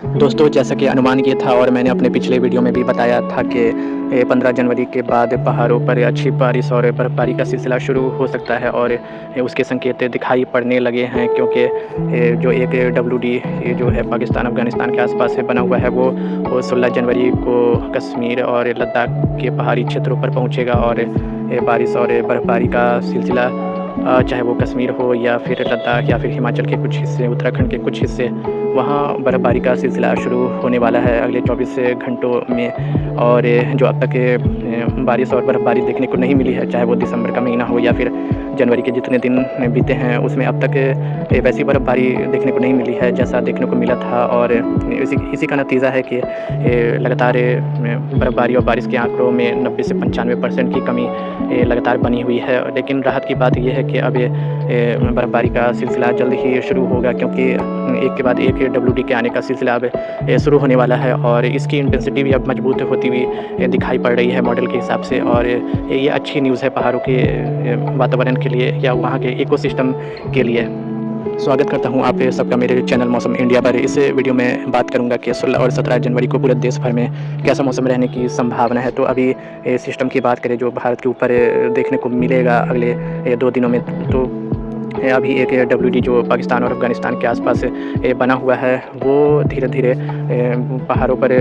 दोस्तों, जैसा कि अनुमान ये था और मैंने अपने पिछले वीडियो में भी बताया था कि 15 जनवरी के बाद पहाड़ों पर अच्छी बारिश और बर्फ़बारी का सिलसिला शुरू हो सकता है और उसके संकेत दिखाई पड़ने लगे हैं, क्योंकि जो एक WD ये जो है पाकिस्तान अफ़गानिस्तान के आसपास से बना हुआ है, वो 16 जनवरी को कश्मीर और लद्दाख के पहाड़ी क्षेत्रों पर पहुँचेगा और बारिश और बर्फ़बारी का सिलसिला चाहे वो कश्मीर हो या फिर लद्दाख या फिर हिमाचल के कुछ हिस्से, उत्तराखंड के कुछ हिस्से, वहाँ बर्फ़बारी का सिलसिला शुरू होने वाला है अगले 24 घंटों में। और जो अब तक बारिश और बर्फ़बारी देखने को नहीं मिली है, चाहे वो दिसंबर का महीना हो या फिर जनवरी के जितने दिन बीते हैं, उसमें अब तक वैसी बर्फ़बारी देखने को नहीं मिली है जैसा देखने को मिला था। और इसी का नतीजा है कि लगातार बर्फ़बारी और बारिश के आंकड़ों में 90 से 95% की कमी लगातार बनी हुई है। लेकिन राहत की बात यह है कि अब बर्फ़बारी का सिलसिला जल्द ही शुरू होगा, क्योंकि एक के बाद एक WD के आने का सिलसिला अब शुरू होने वाला है और इसकी इंटेंसिटी भी अब मजबूत होती हुई दिखाई पड़ रही है मॉडल के हिसाब से। और ये अच्छी न्यूज़ है पहाड़ों के वातावरण के लिए या वहाँ के इकोसिस्टम के लिए। स्वागत करता हूँ आप सबका मेरे चैनल मौसम इंडिया पर। इस वीडियो में बात करूँगा कि 16 और 17 जनवरी को पूरे देश भर में कैसा मौसम रहने की संभावना है। तो अभी सिस्टम की बात करें जो भारत के ऊपर देखने को मिलेगा अगले 2 दिनों में, तो अभी एक WD जो पाकिस्तान और अफ़गानिस्तान के आसपास बना हुआ है, वो धीरे-धीरे पहाड़ों पर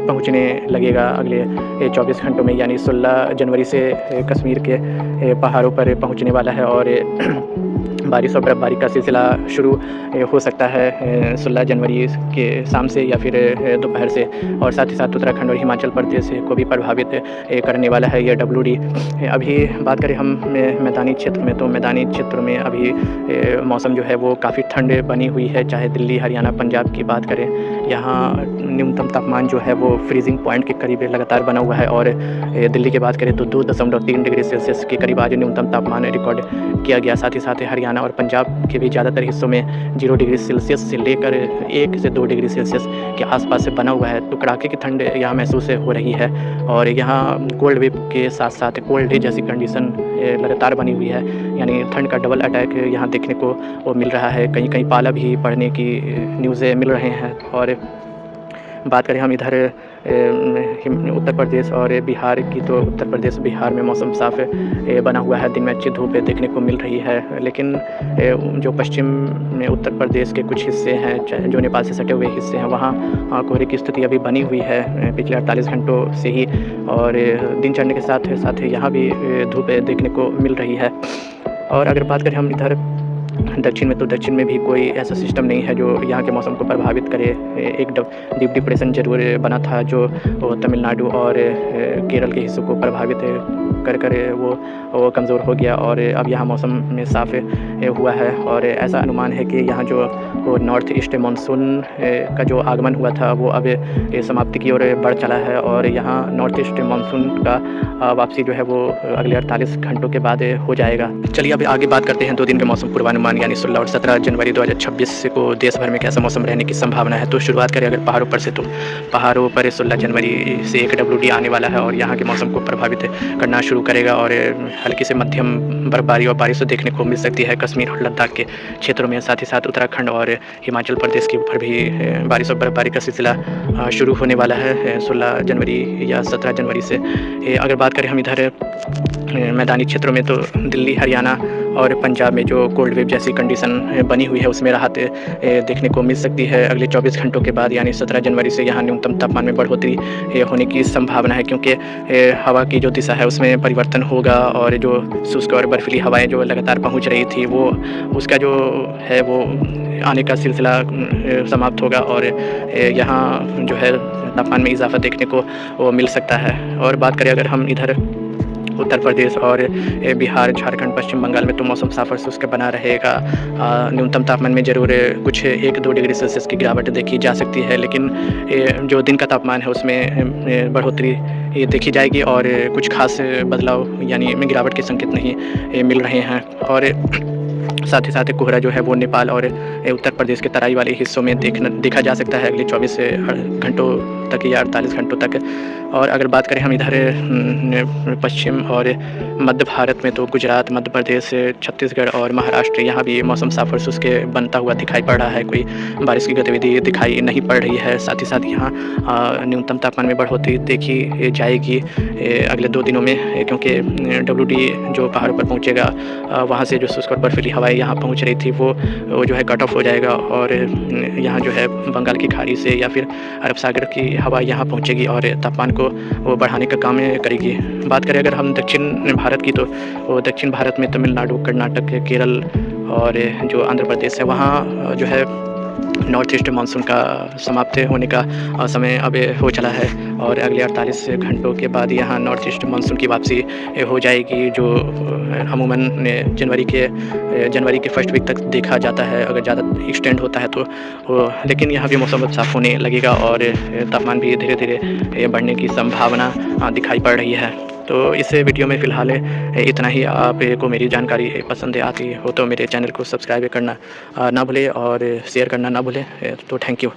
पहुँचने लगेगा अगले 24 घंटों में, यानी 16 जनवरी से कश्मीर के पहाड़ों पर पहुँचने वाला है और बारिश और बर्फ़बारी का सिलसिला शुरू हो सकता है 16 जनवरी के शाम से या फिर दोपहर से। और साथ ही साथ उत्तराखंड और हिमाचल प्रदेश को भी प्रभावित करने वाला है यह WD। अभी बात करें हम मैदानी क्षेत्र में, तो मैदानी क्षेत्र में अभी मौसम जो है वो काफ़ी ठंड बनी हुई है। चाहे दिल्ली, हरियाणा, पंजाब की बात करें, यहाँ न्यूनतम तापमान जो है वो फ्रीजिंग पॉइंट के करीब लगातार बना हुआ है। और दिल्ली की बात करें तो 2.3 डिग्री सेल्सियस के करीब आज न्यूनतम तापमान रिकॉर्ड किया गया। साथ ही साथ हरियाणा और पंजाब के भी ज़्यादातर हिस्सों में 0 डिग्री सेल्सियस से लेकर 1 से 2 डिग्री सेल्सियस के आसपास से बना हुआ है। तो कड़ाके की ठंड यहाँ महसूस हो रही है और यहाँ कोल्ड वेव के साथ साथ कोल्ड डे जैसी कंडीशन लगातार बनी हुई है, यानी ठंड का डबल अटैक यहाँ देखने को मिल रहा है। कहीं कहीं पाला भी पड़ने की न्यूज़ें मिल रहे हैं। और बात करें हम इधर उत्तर प्रदेश और बिहार की, तो उत्तर प्रदेश बिहार में मौसम साफ़ बना हुआ है। दिन में अच्छी धूप देखने को मिल रही है, लेकिन जो पश्चिम में उत्तर प्रदेश के कुछ हिस्से हैं, जो नेपाल से सटे हुए हिस्से हैं, वहाँ कोहरे की स्थिति अभी बनी हुई है पिछले 48 घंटों से ही। और दिन चढ़ने के साथ साथ यहाँ भी धूप देखने को मिल रही है। और अगर बात करें हम इधर दक्षिण में, तो दक्षिण में भी कोई ऐसा सिस्टम नहीं है जो यहाँ के मौसम को प्रभावित करे। एक डीप डिप्रेशन ज़रूर बना था जो तमिलनाडु और केरल के हिस्सों को प्रभावित कर वो कमज़ोर हो गया और अब यहाँ मौसम में साफ़ हुआ है। और ऐसा अनुमान है कि यहाँ जो नॉर्थ ईस्ट मानसून का जो आगमन हुआ था वो अब समाप्ति की ओर बढ़ चला है और यहाँ नॉर्थ ईस्ट मानसून का वापसी जो है वो अगले 48 घंटों के बाद हो जाएगा। चलिए अब आगे बात करते हैं 2 दिन के मौसम पूर्वानुमान, यानी 16 और 17 जनवरी 2026 को देश भर में कैसा मौसम रहने की संभावना है। तो शुरुआत करें अगर पहाड़ों पर से, तो पहाड़ों पर 16 जनवरी से एक WD आने वाला है और यहाँ के मौसम को प्रभावित करना शुरू करेगा और हल्की से मध्यम बर्फ़बारी और बारिश देखने को मिल सकती है कश्मीर और लद्दाख के क्षेत्रों में। साथ ही साथ उत्तराखंड और हिमाचल प्रदेश के ऊपर भी बारिश और बर्फ़बारी का सिलसिला शुरू होने वाला है 16 जनवरी या 17 जनवरी से। अगर बात करें हम इधर मैदानी क्षेत्रों में, तो दिल्ली, हरियाणा और पंजाब में जो कोल्ड वेव जैसी कंडीशन बनी हुई है उसमें राहत देखने को मिल सकती है अगले 24 घंटों के बाद, यानी 17 जनवरी से यहाँ न्यूनतम तापमान में बढ़ोतरी होने की संभावना है, क्योंकि हवा की जो दिशा है उसमें परिवर्तन होगा और जो शुष्क और बर्फीली हवाएं जो लगातार पहुँच रही थी वो उसका जो है वो आने का सिलसिला समाप्त होगा और यहाँ जो है तापमान में इजाफा देखने को मिल सकता है। और बात करें अगर हम इधर उत्तर प्रदेश और बिहार, झारखंड, पश्चिम बंगाल में, तो मौसम साफ और शुष्क बना रहेगा। न्यूनतम तापमान में ज़रूर कुछ 1-2 डिग्री सेल्सियस की गिरावट देखी जा सकती है, लेकिन जो दिन का तापमान है उसमें बढ़ोतरी देखी जाएगी और कुछ खास बदलाव यानी गिरावट के संकेत नहीं मिल रहे हैं। और साथ ही साथ कोहरा जो है वो नेपाल और उत्तर प्रदेश के तराई वाले हिस्सों में देखा जा सकता है अगले 24 घंटों तक या 48 घंटों तक। और अगर बात करें हम इधर पश्चिम और मध्य भारत में, तो गुजरात, मध्य प्रदेश, छत्तीसगढ़ और महाराष्ट्र, यहाँ भी मौसम साफ और शुष्क बनता हुआ दिखाई पड़ रहा है। कोई बारिश की गतिविधि दिखाई नहीं पड़ रही है। साथ ही साथ यहाँ न्यूनतम तापमान में बढ़ोतरी देखी जाएगी अगले 2 दिनों में, क्योंकि WD जो पहाड़ों पर पहुँचेगा, वहाँ से जो शुष्क और बर्फीली हवाएं यहाँ पहुँच रही थी वो जो है कट ऑफ हो जाएगा, और यहाँ जो है बंगाल की खाड़ी से या फिर अरब सागर की हवा यहाँ पहुँचेगी और तापमान को वो बढ़ाने का काम करेगी। बात करें अगर हम दक्षिण भारत की, तो वो दक्षिण भारत में तमिलनाडु, कर्नाटक, केरल और जो आंध्र प्रदेश है, वहाँ जो है नॉर्थ ईस्ट मानसून का समाप्त होने का समय अब हो चला है, और अगले 48 घंटों के बाद यहाँ नॉर्थ ईस्ट मानसून की वापसी हो जाएगी, जो अमूमन जनवरी के फर्स्ट वीक तक देखा जाता है, अगर ज़्यादा एक्सटेंड होता है तो। लेकिन यहाँ भी मौसम अब साफ़ होने लगेगा और तापमान भी धीरे धीरे बढ़ने की संभावना दिखाई पड़ रही है। तो इस वीडियो में फ़िलहाल इतना ही। आपको मेरी जानकारी पसंद आती हो तो मेरे चैनल को सब्सक्राइब करना ना भूलें और शेयर करना ना भूलें। तो थैंक यू।